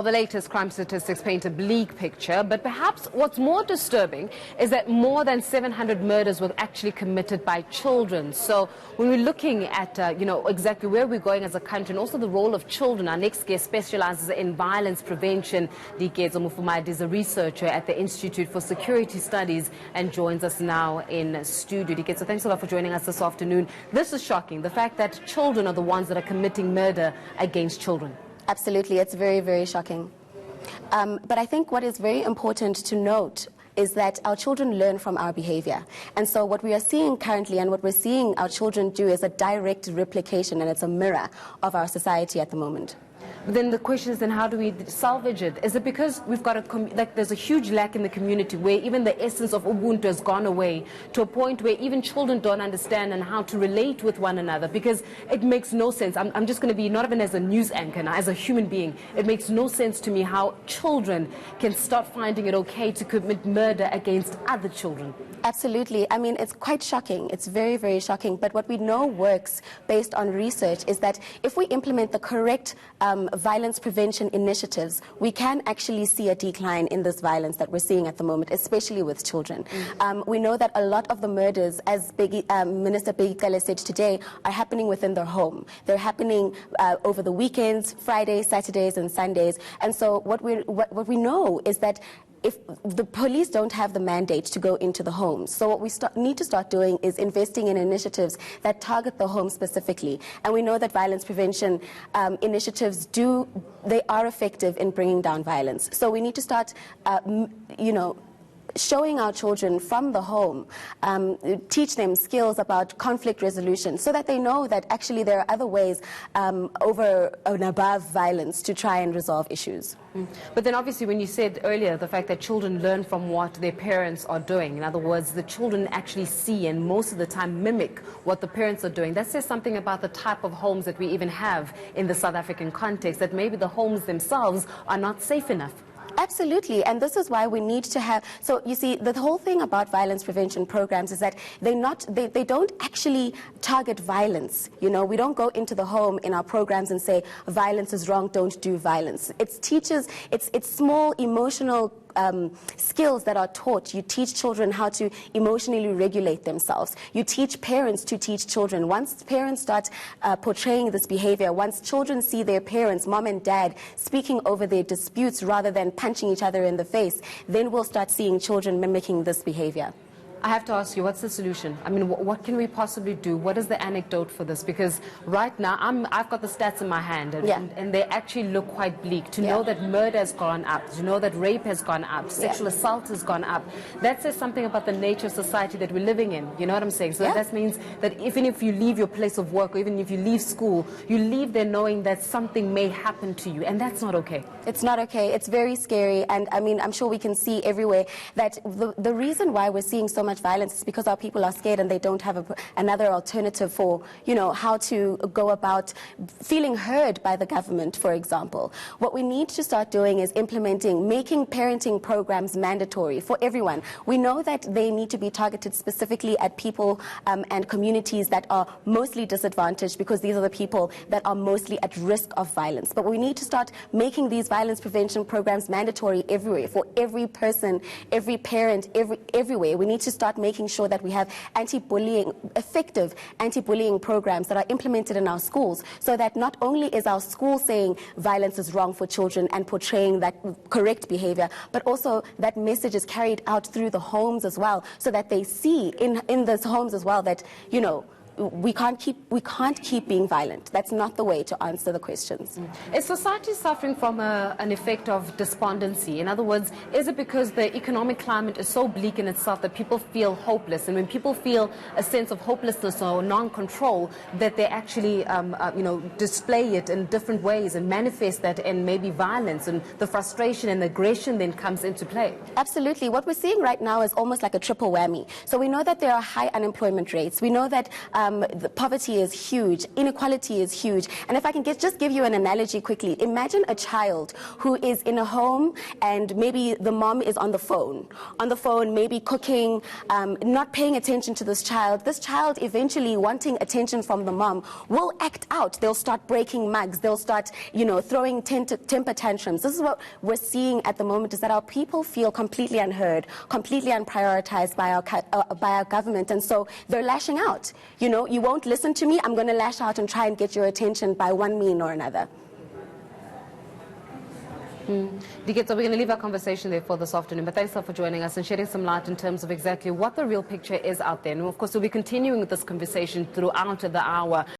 The latest crime statistics paint a bleak picture, but perhaps what's more disturbing is that more than 700 murders were actually committed by children. So when we're looking at, exactly where we're going as a country and also the role of children, our next guest specializes in violence prevention. Dikezo Mufumadi is a researcher at the Institute for Security Studies and joins us now in studio. Dikezo, thanks a lot for joining us this afternoon. This is shocking, the fact that children are the ones that are committing murder against children. Absolutely, it's very, very shocking. But I think what is very important to note is that our children learn from our behavior. And so what we are seeing currently and what we're seeing our children do is a direct replication, and it's a mirror of our society at the moment. But then the question is, then how do we salvage it? Is it because we've got there's a huge lack in the community where even the essence of Ubuntu has gone away to a point where even children don't understand and how to relate with one another? Because it makes no sense. I'm just going to be, not even as a news anchor now, as a human being, it makes no sense to me how children can start finding it okay to commit murder against other children. Absolutely. I mean, it's quite shocking. It's very, very shocking. But what we know works based on research is that if we implement the correct violence prevention initiatives, we can actually see a decline in this violence that we're seeing at the moment, especially with children. We know that a lot of the murders, as Minister Begikele said today, are happening within their home. They're happening over the weekends, Fridays, Saturdays, and Sundays. And so what we know is that if the police don't have the mandate to go into the homes, so what we need to start doing is investing in initiatives that target the home specifically. And we know that violence prevention initiatives they are effective in bringing down violence. So we need to start, showing our children from the home, teach them skills about conflict resolution so that they know that actually there are other ways over and above violence to try and resolve issues. But then obviously when you said earlier the fact that children learn from what their parents are doing, in other words, the children actually see and most of the time mimic what the parents are doing, that says something about the type of homes that we even have in the South African context, that maybe the homes themselves are not safe enough. Absolutely, and this is why we need to have, so you see, the whole thing about violence prevention programs is that they don't actually target violence. You know, we don't go into the home in our programs and say violence is wrong, don't do violence. It's small emotional skills that are taught. You teach children how to emotionally regulate themselves. You teach parents to teach children. Once parents start portraying this behavior, once children see their parents, mom and dad, speaking over their disputes rather than punching each other in the face, then we'll start seeing children mimicking this behavior. I have to ask you, what's the solution? I mean, what can we possibly do? What is the anecdote for this? Because right now, I've got the stats in my hand, and they actually look quite bleak. To know that murder has gone up, to know that rape has gone up, sexual assault has gone up, that says something about the nature of society that we're living in. You know what I'm saying? So that means that even if you leave your place of work, or even if you leave school, you leave there knowing that something may happen to you, and that's not okay. It's not okay. It's very scary, and I mean, I'm sure we can see everywhere that the reason why we're seeing so much violence is because our people are scared and they don't have another alternative for, how to go about feeling heard by the government, for example. What we need to start doing is making parenting programs mandatory for everyone. We know that they need to be targeted specifically at people and communities that are mostly disadvantaged, because these are the people that are mostly at risk of violence. But we need to start making these violence prevention programs mandatory everywhere, for every person, every parent, everywhere. We need to start making sure that we have effective anti-bullying programs that are implemented in our schools, so that not only is our school saying violence is wrong for children and portraying that correct behavior, but also that message is carried out through the homes as well, so that they see in those homes as well that, we can't keep being violent. That's not the way to answer the questions. Is society suffering from an effect of despondency? In other words, is it because the economic climate is so bleak in itself that people feel hopeless? And when people feel a sense of hopelessness or non-control, that they actually, display it in different ways and manifest that in maybe violence, and the frustration and aggression then comes into play? Absolutely. What we're seeing right now is almost like a triple whammy. So we know that there are high unemployment rates. We know that the poverty is huge, inequality is huge. And if I can just give you an analogy quickly, imagine a child who is in a home and maybe the mom is on the phone, maybe cooking, not paying attention to this child. This child eventually wanting attention from the mom will act out. They'll start breaking mugs. They'll start, throwing temper tantrums. This is what we're seeing at the moment, is that our people feel completely unheard, completely unprioritized by our government. And so they're lashing out. You won't listen to me, I'm going to lash out and try and get your attention by one mean or another. Diketso, we're going to leave our conversation there for this afternoon, but thanks a lot for joining us and shedding some light in terms of exactly what the real picture is out there. And of course, we'll be continuing this conversation throughout the hour.